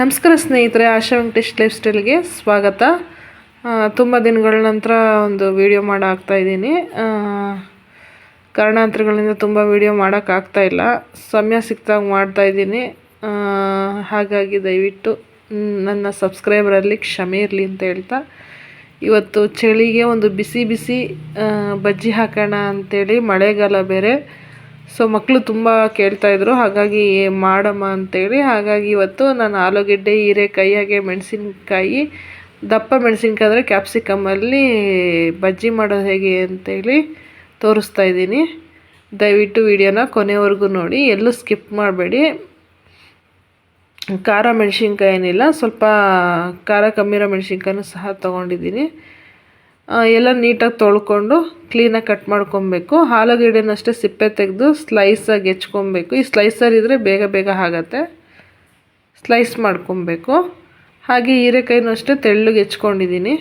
ನಮಸ್ಕಾರ ಸ್ನೇಹಿತರೆ, ಆಶಾ ವೆಂಕಟೇಶ್ ಲೈಫ್ ಸ್ಟೈಲ್ಗೆ ಸ್ವಾಗತ. ತುಂಬ ದಿನಗಳ ನಂತರ ಒಂದು ವಿಡಿಯೋ ಇದ್ದೀನಿ. ಕಾರಣಾಂತರಗಳಿಂದ ತುಂಬ ವಿಡಿಯೋ ಮಾಡೋಕ್ಕಾಗ್ತಾಯಿಲ್ಲ. ಸಮಯ ಸಿಕ್ಕಿದಾಗ ಮಾಡ್ತಾಯಿದ್ದೀನಿ. ಹಾಗಾಗಿ ದಯವಿಟ್ಟು ನನ್ನ ಸಬ್ಸ್ಕ್ರೈಬರಲ್ಲಿ ಕ್ಷಮೆ ಇರಲಿ ಅಂತ ಹೇಳ್ತಾ, ಇವತ್ತು ಚಳಿಗೆ ಒಂದು ಬಿಸಿ ಬಿಸಿ ಬಜ್ಜಿ ಹಾಕೋಣ ಅಂಥೇಳಿ, ಮಳೆಗಾಲ ಬೇರೆ. ಸೊ ಮಕ್ಕಳು ತುಂಬ ಕೇಳ್ತಾಯಿದ್ರು, ಹಾಗಾಗಿ ಮಾಡಮ್ಮ ಅಂಥೇಳಿ. ಹಾಗಾಗಿ ಇವತ್ತು ನಾನು ಆಲೂಗೆಡ್ಡೆ, ಹೀರೆಕಾಯಿ, ಹಾಗೆ ಮೆಣಸಿನ್ಕಾಯಿ, ದಪ್ಪ ಮೆಣಸಿನ್ಕಾಯಿ ಅಂದರೆ ಕ್ಯಾಪ್ಸಿಕಮ್ಮಲ್ಲಿ ಬಜ್ಜಿ ಮಾಡೋದು ಹೇಗೆ ಅಂತೇಳಿ ತೋರಿಸ್ತಾ ಇದ್ದೀನಿ. ದಯವಿಟ್ಟು ವಿಡಿಯೋನ ಕೊನೆವರೆಗೂ ನೋಡಿ, ಎಲ್ಲೂ ಸ್ಕಿಪ್ ಮಾಡಬೇಡಿ. ಖಾರ ಮೆಣಸಿನ್ಕಾಯಿ ಏನಿಲ್ಲ, ಸ್ವಲ್ಪ ಖಾರ ಕಮ್ಮಿರೋ ಮೆಣಸಿನ್ಕಾಯಿನೂ ಸಹ ತೊಗೊಂಡಿದ್ದೀನಿ. ಎಲ್ಲ ನೀಟಾಗಿ ತೊಳ್ಕೊಂಡು ಕ್ಲೀನಾಗಿ ಕಟ್ ಮಾಡ್ಕೊಬೇಕು. ಆಲೂಗೆಡ್ಡೆನಷ್ಟೇ ಸಿಪ್ಪೆ ತೆಗೆದು ಸ್ಲೈಸಾಗಿ ಹೆಚ್ಕೊಬೇಕು. ಈ ಸ್ಲೈಸರ್ ಇದ್ದರೆ ಬೇಗ ಬೇಗ ಆಗುತ್ತೆ. ಸ್ಲೈಸ್ ಮಾಡ್ಕೊಬೇಕು. ಹಾಗೆ ಹೀರೆಕಾಯಿನೂ ಅಷ್ಟೇ ತೆಳ್ಳಗೆ ಹೆಚ್ಕೊಂಡಿದ್ದೀನಿ.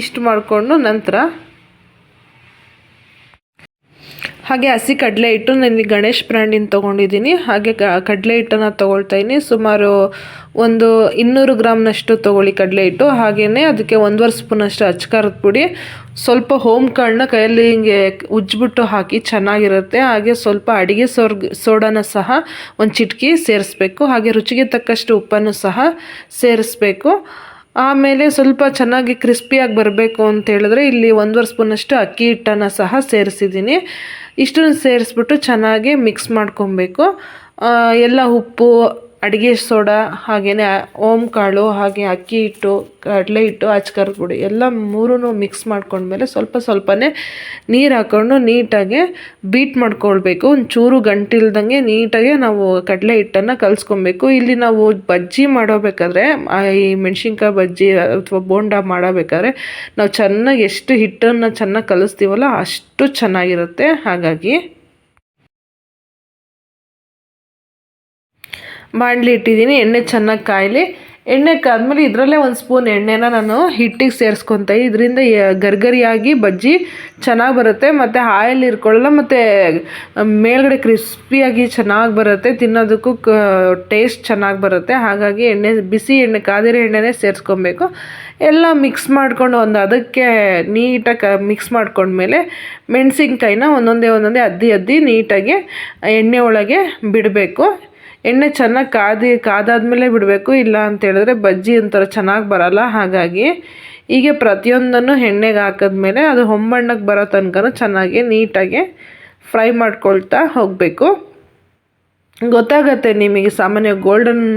ಇಷ್ಟು ಮಾಡಿಕೊಂಡು ನಂತರ ಹಾಗೆ ಹಸಿ ಕಡಲೆ ಹಿಟ್ಟು, ನಾನು ಗಣೇಶ್ ಬ್ರ್ಯಾಂಡಿನ ತೊಗೊಂಡಿದ್ದೀನಿ. ಹಾಗೆ ಕಡಲೆ ಹಿಟ್ಟನ್ನು ತೊಗೊಳ್ತಾಯಿದ್ದೀನಿ. ಸುಮಾರು ಒಂದು 200 ಗ್ರಾಮ್ನಷ್ಟು ತೊಗೊಳ್ಳಿ ಕಡಲೆ ಹಿಟ್ಟು. ಹಾಗೆಯೇ ಅದಕ್ಕೆ 1.5 ಸ್ಪೂನಷ್ಟು ಅಚ್ಕಾರದ ಪುಡಿ, ಸ್ವಲ್ಪ ಹೋಮ್ ಕಾಳನ್ನ ಕೈಯಲ್ಲಿ ಹಿಂಗೆ ಉಜ್ಜಿಬಿಟ್ಟು ಹಾಕಿ ಚೆನ್ನಾಗಿರುತ್ತೆ. ಹಾಗೆ ಸ್ವಲ್ಪ ಅಡುಗೆ ಸೋಡಾನ ಸಹ ಒಂದು ಚಿಟಿಕೆ ಸೇರಿಸ್ಬೇಕು. ಹಾಗೆ ರುಚಿಗೆ ತಕ್ಕಷ್ಟು ಉಪ್ಪನ್ನು ಸಹ ಸೇರಿಸ್ಬೇಕು. ಆಮೇಲೆ ಸ್ವಲ್ಪ ಚೆನ್ನಾಗಿ ಕ್ರಿಸ್ಪಿಯಾಗಿ ಬರಬೇಕು ಅಂತ ಹೇಳಿದ್ರೆ ಇಲ್ಲಿ 1.5 ಸ್ಪೂನಷ್ಟು ಅಕ್ಕಿ ಹಿಟ್ಟನ್ನು ಸಹ ಸೇರಿಸಿದ್ದೀನಿ. ಇಷ್ಟನ್ನು ಸೇರಿಸ್ಬಿಟ್ಟು ಚೆನ್ನಾಗಿ ಮಿಕ್ಸ್ ಮಾಡ್ಕೊಬೇಕು. ಎಲ್ಲ ಉಪ್ಪು, ಅಡುಗೆ ಸೋಡಾ, ಹಾಗೆಯೇ ಓಮ್ ಕಾಳು, ಹಾಗೆ ಅಕ್ಕಿ ಹಿಟ್ಟು, ಕಡಲೆ ಹಿಟ್ಟು, ಅಚ್ಕಾರದ ಪುಡಿ ಎಲ್ಲ ಮೂರೂ ಮಿಕ್ಸ್ ಮಾಡ್ಕೊಂಡ್ಮೇಲೆ ಸ್ವಲ್ಪ ಸ್ವಲ್ಪನೇ ನೀರು ಹಾಕ್ಕೊಂಡು ನೀಟಾಗಿ ಬೀಟ್ ಮಾಡ್ಕೊಳ್ಬೇಕು. ಒಂಚೂರು ಗಂಟಿಲ್ದಂಗೆ ನೀಟಾಗಿ ನಾವು ಕಡಲೆ ಹಿಟ್ಟನ್ನು ಕಲಿಸ್ಕೊಬೇಕು. ಇಲ್ಲಿ ನಾವು ಬಜ್ಜಿ ಮಾಡೋಬೇಕಾದ್ರೆ, ಈ ಮೆಣಸಿನ್ಕಾಯಿ ಬಜ್ಜಿ ಅಥವಾ ಬೋಂಡ ಮಾಡೋಬೇಕಾದ್ರೆ ನಾವು ಚೆನ್ನಾಗಿ ಎಷ್ಟು ಹಿಟ್ಟನ್ನು ಚೆನ್ನಾಗಿ ಕಲಿಸ್ತೀವಲ್ಲ ಅಷ್ಟು ಚೆನ್ನಾಗಿರುತ್ತೆ. ಹಾಗಾಗಿ ಬಾಣಲಿ ಇಟ್ಟಿದ್ದೀನಿ. ಎಣ್ಣೆ ಚೆನ್ನಾಗಿ ಕಾಯಲಿ. ಎಣ್ಣೆ ಕಾದ್ಮೇಲೆ ಇದರಲ್ಲೇ 1 ಸ್ಪೂನ್ ಎಣ್ಣೆನ ನಾನು ಹಿಟ್ಟಿಗೆ ಸೇರಿಸ್ಕೊತ. ಇದರಿಂದ ಗರ್ಗರಿಯಾಗಿ ಬಜ್ಜಿ ಚೆನ್ನಾಗಿ ಬರುತ್ತೆ, ಮತ್ತು ಆಯಿಲ್ ಇರ್ಕೊಳ್ಳಲ್ಲ, ಮತ್ತು ಮೇಲ್ಗಡೆ ಕ್ರಿಸ್ಪಿಯಾಗಿ ಚೆನ್ನಾಗಿ ಬರುತ್ತೆ. ತಿನ್ನೋದಕ್ಕೂ ಟೇಸ್ಟ್ ಚೆನ್ನಾಗಿ ಬರುತ್ತೆ. ಹಾಗಾಗಿ ಬಿಸಿ ಎಣ್ಣೆ, ಕಾದಿರೋ ಎಣ್ಣೆನೇ ಸೇರಿಸ್ಕೊಬೇಕು. ಎಲ್ಲ ಮಿಕ್ಸ್ ಮಾಡ್ಕೊಂಡು ಅದಕ್ಕೆ ನೀಟಾಗಿ ಮಿಕ್ಸ್ ಮಾಡ್ಕೊಂಡ್ಮೇಲೆ ಮೆಣಸಿನ್ಕಾಯಿನ ಒಂದೊಂದೇ ಅದ್ದಿ ನೀಟಾಗಿ ಎಣ್ಣೆ ಒಳಗೆ ಬಿಡಬೇಕು. ಎಣ್ಣೆ ಚೆನ್ನಾಗಿ ಕಾದಾದ್ಮೇಲೆ ಬಿಡಬೇಕು. ಇಲ್ಲ ಅಂತೇಳಿದ್ರೆ ಬಜ್ಜಿ ಒಂಥರ ಚೆನ್ನಾಗಿ ಬರಲ್ಲ. ಹಾಗಾಗಿ ಹೀಗೆ ಪ್ರತಿಯೊಂದನ್ನು ಎಣ್ಣೆಗೆ ಹಾಕಿದ್ಮೇಲೆ ಅದು ಹೊಂಬಣ್ಣಕ್ಕೆ ಬರೋ ತನಕ ಚೆನ್ನಾಗಿ ನೀಟಾಗಿ ಫ್ರೈ ಮಾಡ್ಕೊಳ್ತಾ ಹೋಗಬೇಕು. ಗೊತ್ತಾಗತ್ತೆ ನಿಮಗೆ, ಸಾಮಾನ್ಯ ಗೋಲ್ಡನ್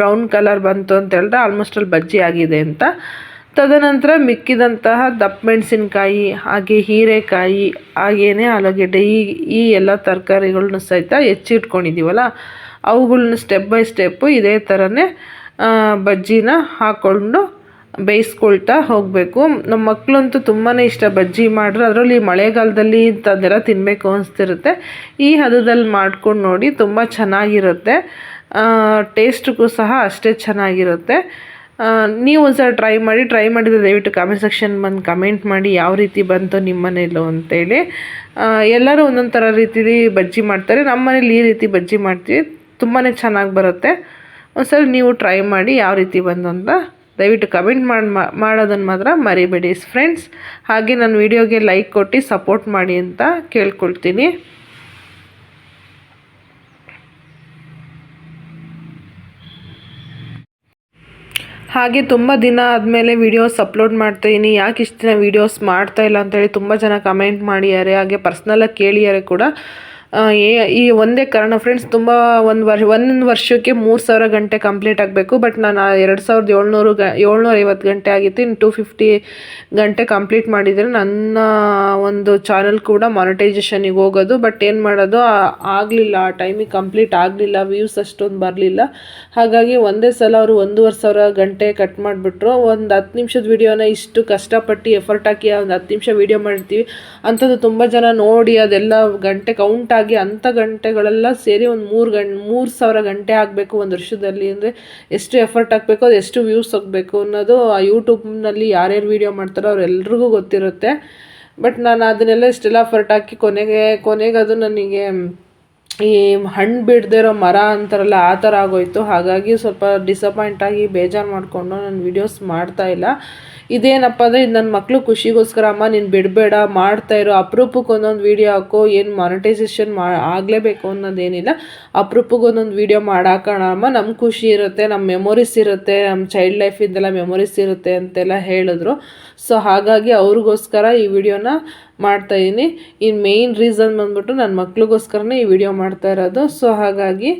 ಬ್ರೌನ್ ಕಲರ್ ಬಂತು ಅಂತ ಹೇಳಿದ್ರೆ ಆಲ್ಮೋಸ್ಟ್ ಅಲ್ಲಿ ಬಜ್ಜಿ ಆಗಿದೆ ಅಂತ. ತದನಂತರ ಮಿಕ್ಕಿದಂತಹ ದಪ್ಪ ಮೆಣಸಿನ್ಕಾಯಿ, ಹಾಗೆ ಹೀರೆಕಾಯಿ, ಹಾಗೇನೆ ಆಲೂಗೆಡ್ಡೆ, ಈ ಎಲ್ಲ ತರಕಾರಿಗಳನ್ನ ಸಹಿತ ಹೆಚ್ಚಿಟ್ಕೊಂಡಿದ್ದೀವಲ್ಲ ಅವುಗಳನ್ನ ಸ್ಟೆಪ್ ಬೈ ಸ್ಟೆಪ್ಪು ಇದೇ ಥರನೇ ಬಜ್ಜಿನ ಹಾಕ್ಕೊಂಡು ಬೇಯಿಸ್ಕೊಳ್ತಾ ಹೋಗಬೇಕು. ನಮ್ಮ ಮಕ್ಕಳಂತೂ ತುಂಬಾ ಇಷ್ಟ ಬಜ್ಜಿ ಮಾಡ್ರೆ. ಅದರಲ್ಲಿ ಮಳೆಗಾಲದಲ್ಲಿ ಇಂಥದ್ದೆಲ್ಲ ತಿನ್ನಬೇಕು ಅನಿಸ್ತಿರುತ್ತೆ. ಈ ಹದದಲ್ಲಿ ಮಾಡ್ಕೊಂಡು ನೋಡಿ, ತುಂಬ ಚೆನ್ನಾಗಿರುತ್ತೆ. ಟೇಸ್ಟಿಗೂ ಸಹ ಅಷ್ಟೇ ಚೆನ್ನಾಗಿರುತ್ತೆ. ನೀವು ಒಂದ್ಸಲ ಟ್ರೈ ಮಾಡಿದರೆ ದಯವಿಟ್ಟು ಕಾಮೆಂಟ್ ಸೆಕ್ಷನ್ ಬಂದು ಕಮೆಂಟ್ ಮಾಡಿ ಯಾವ ರೀತಿ ಬಂತು ನಿಮ್ಮ ಮನೇಲೂ ಅಂತೇಳಿ. ಎಲ್ಲರೂ ಒಂದೊಂದು ಥರ ರೀತಿ ಬಜ್ಜಿ ಮಾಡ್ತಾರೆ. ನಮ್ಮ ಮನೇಲಿ ಈ ರೀತಿ ಬಜ್ಜಿ ಮಾಡ್ತೀವಿ, ತುಂಬಾ ಚೆನ್ನಾಗಿ ಬರುತ್ತೆ. ಒಂದ್ಸಲ ನೀವು ಟ್ರೈ ಮಾಡಿ ಯಾವ ರೀತಿ ಬಂದು ಅಂತ ದಯವಿಟ್ಟು ಕಮೆಂಟ್ ಮಾಡೋದನ್ನು ಮಾತ್ರ ಮರಿಬೇಡಿ ಫ್ರೆಂಡ್ಸ್. ಹಾಗೆ ನನ್ನ ವಿಡಿಯೋಗೆ ಲೈಕ್ ಕೊಟ್ಟು ಸಪೋರ್ಟ್ ಮಾಡಿ ಅಂತ ಕೇಳ್ಕೊಳ್ತೀನಿ. ಹಾಗೆ ತುಂಬ ದಿನ ಆದಮೇಲೆ ವೀಡಿಯೋಸ್ ಅಪ್ಲೋಡ್ ಮಾಡ್ತಾಯಿದ್ದೀನಿ. ಯಾಕೆ ಇಷ್ಟು ದಿನ ವೀಡಿಯೋಸ್ ಮಾಡ್ತಾಯಿಲ್ಲ ಅಂತೇಳಿ ತುಂಬ ಜನ ಕಮೆಂಟ್ ಮಾಡಿದ್ದಾರೆ. ಹಾಗೆ ಪರ್ಸ್ನಲಾಗಿ ಕೇಳಿದ್ದಾರೆ ಕೂಡ. ಈ ಒಂದೇ ಕಾರಣ ಫ್ರೆಂಡ್ಸ್, ತುಂಬ ಒಂದು ವರ್ಷಕ್ಕೆ 3000 ಗಂಟೆ ಕಂಪ್ಲೀಟ್ ಆಗಬೇಕು. ಬಟ್ ನಾನು 2750 ಗಂಟೆ ಆಗಿತ್ತು. ಇನ್ನು 250 ಗಂಟೆ ಕಂಪ್ಲೀಟ್ ಮಾಡಿದರೆ ನನ್ನ ಒಂದು ಚಾನಲ್ ಕೂಡ ಮಾನಿಟೈಸೇಷನಿಗೆ ಹೋಗೋದು. ಬಟ್ ಏನು ಮಾಡೋದು, ಆಗಲಿಲ್ಲ. ಆ ಟೈಮಿಗೆ ಕಂಪ್ಲೀಟ್ ಆಗಲಿಲ್ಲ, ವ್ಯೂಸ್ ಅಷ್ಟೊಂದು ಬರಲಿಲ್ಲ. ಹಾಗಾಗಿ ಒಂದೇ ಸಲ ಅವರು 1500 ಗಂಟೆ ಕಟ್ ಮಾಡಿಬಿಟ್ರು. ಒಂದು 10 ನಿಮಿಷದ ವೀಡಿಯೋನ ಇಷ್ಟು ಕಷ್ಟಪಟ್ಟು ಎಫರ್ಟ್ ಹಾಕಿ ಒಂದು 10 ನಿಮಿಷ ವೀಡಿಯೋ ಮಾಡಿರ್ತೀವಿ. ಅಂಥದ್ದು ತುಂಬ ಜನ ನೋಡಿ ಅದೆಲ್ಲ ಗಂಟೆ ಕೌಂಟ್ ಆಗಿ ಅಂಥ ಗಂಟೆಗಳೆಲ್ಲ ಸೇರಿ ಒಂದು 3000 ಗಂಟೆ ಆಗಬೇಕು ಒಂದು ವರ್ಷದಲ್ಲಿ. ಅಂದರೆ ಎಷ್ಟು ಎಫರ್ಟ್ ಹಾಕಬೇಕು, ಅದು ಎಷ್ಟು ವ್ಯೂಸ್ ಹೋಗಬೇಕು ಅನ್ನೋದು ಆ ಯೂಟ್ಯೂಬ್ನಲ್ಲಿ ಯಾರ್ಯಾರು ವೀಡಿಯೋ ಮಾಡ್ತಾರೋ ಅವರೆಲ್ರಿಗೂ ಗೊತ್ತಿರುತ್ತೆ. ಬಟ್ ನಾನು ಅದನ್ನೆಲ್ಲ ಇಷ್ಟೆಲ್ಲ ಎಫರ್ಟ್ ಹಾಕಿ ಕೊನೆಗೆ ಅದು ನನಗೆ ಈ ಹಣ್ಣು ಬಿಡದೇ ಇರೋ ಮರ ಅಂತಾರಲ್ಲ ಆ ಥರ ಆಗೋಯ್ತು. ಹಾಗಾಗಿ ಸ್ವಲ್ಪ ಡಿಸಪಾಯಿಂಟ್ ಆಗಿ ಬೇಜಾರು ಮಾಡಿಕೊಂಡು ನಾನು ವೀಡಿಯೋಸ್ ಮಾಡ್ತಾಯಿಲ್ಲ. ಇದೇನಪ್ಪ ಅಂದರೆ ಇದು ನನ್ನ ಮಕ್ಕಳು ಖುಷಿಗೋಸ್ಕರ, ಅಮ್ಮ ನೀನು ಬಿಡಬೇಡ ಮಾಡ್ತಾಯಿರೋ, ಅಪರೂಪಕ್ಕೆ ಒಂದೊಂದು ವೀಡಿಯೋ ಹಾಕೋ, ಏನು ಮಾನಿಟೈಸೇಷನ್ ಆಗಲೇಬೇಕು ಅನ್ನೋದೇನಿಲ್ಲ, ಅಪರೂಪಕ್ಕೆ ಒಂದೊಂದು ವೀಡಿಯೋ ಮಾಡಾಕೋಣ ಅಮ್ಮ, ನಮ್ಮ ಖುಷಿ ಇರುತ್ತೆ, ನಮ್ಮ ಮೆಮೊರೀಸ್ ಇರುತ್ತೆ, ನಮ್ಮ ಚೈಲ್ಡ್ ಲೈಫಿಂದೆಲ್ಲ ಮೆಮೊರೀಸ್ ಇರುತ್ತೆ ಅಂತೆಲ್ಲ ಹೇಳಿದ್ರು. ಸೊ ಹಾಗಾಗಿ ಅವ್ರಿಗೋಸ್ಕರ ಈ ವಿಡಿಯೋನ ಮಾಡ್ತಾಯಿದ್ದೀನಿ. ಇನ್ನು ಮೇಯ್ನ್ ರೀಸನ್ ಬಂದ್ಬಿಟ್ಟು ನನ್ನ ಮಕ್ಳಿಗೋಸ್ಕರನೇ ಈ ವಿಡಿಯೋ ಮಾಡ್ತಾ ಇರೋದು. ಸೊ ಹಾಗಾಗಿ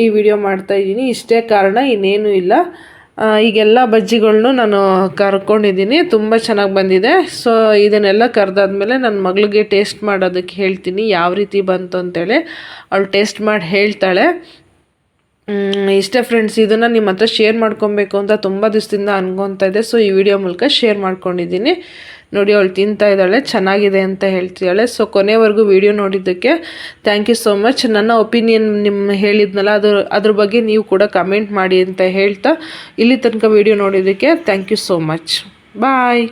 ಈ ವಿಡಿಯೋ ಮಾಡ್ತಾಯಿದ್ದೀನಿ, ಇಷ್ಟೇ ಕಾರಣ, ಇನ್ನೇನು ಇಲ್ಲ. ಈಗೆಲ್ಲ ಬಜ್ಜಿಗಳ್ನು ನಾನು ಕರ್ಕೊಂಡಿದ್ದೀನಿ, ತುಂಬ ಚೆನ್ನಾಗಿ ಬಂದಿದೆ. ಸೊ ಇದನ್ನೆಲ್ಲ ಕರೆದಾದ್ಮೇಲೆ ನನ್ನ ಮಗಳಿಗೆ ಟೇಸ್ಟ್ ಮಾಡೋದಕ್ಕೆ ಹೇಳ್ತೀನಿ ಯಾವ ರೀತಿ ಬಂತು ಅಂತೇಳಿ. ಅವಳು ಟೇಸ್ಟ್ ಮಾಡಿ ಹೇಳ್ತಾಳೆ. ಇಷ್ಟೇ ಫ್ರೆಂಡ್ಸ್, ಇದನ್ನು ನಿಮ್ಮ ಹತ್ರ ಶೇರ್ ಮಾಡ್ಕೊಬೇಕು ಅಂತ ತುಂಬ ದಿವಸದಿಂದ ಅನ್ಕೊತಾ ಇದೆ. ಸೊ ಈ ವಿಡಿಯೋ ಮೂಲಕ ಶೇರ್ ಮಾಡ್ಕೊಂಡಿದ್ದೀನಿ. ನೋಡಿ ಅವಳು ತಿಂತಾ ಇದ್ದಾಳೆ, ಚೆನ್ನಾಗಿದೆ ಅಂತ ಹೇಳ್ತಿದ್ದಾಳೆ. ಸೊ ಕೊನೆವರೆಗೂ ವಿಡಿಯೋ ನೋಡಿದ್ದಕ್ಕೆ ಥ್ಯಾಂಕ್ ಯು ಸೋ ಮಚ್. ನನ್ನ ಒಪಿನಿಯನ್ ನಿಮ್ಮ ಹೇಳಿದ್ನಲ್ಲ, ಅದ್ರ ಬಗ್ಗೆ ನೀವು ಕೂಡ ಕಮೆಂಟ್ ಮಾಡಿ ಅಂತ ಹೇಳ್ತಾ ಇಲ್ಲಿ ತನಕ ವಿಡಿಯೋ ನೋಡಿದ್ದಕ್ಕೆ thank you so much. Bye.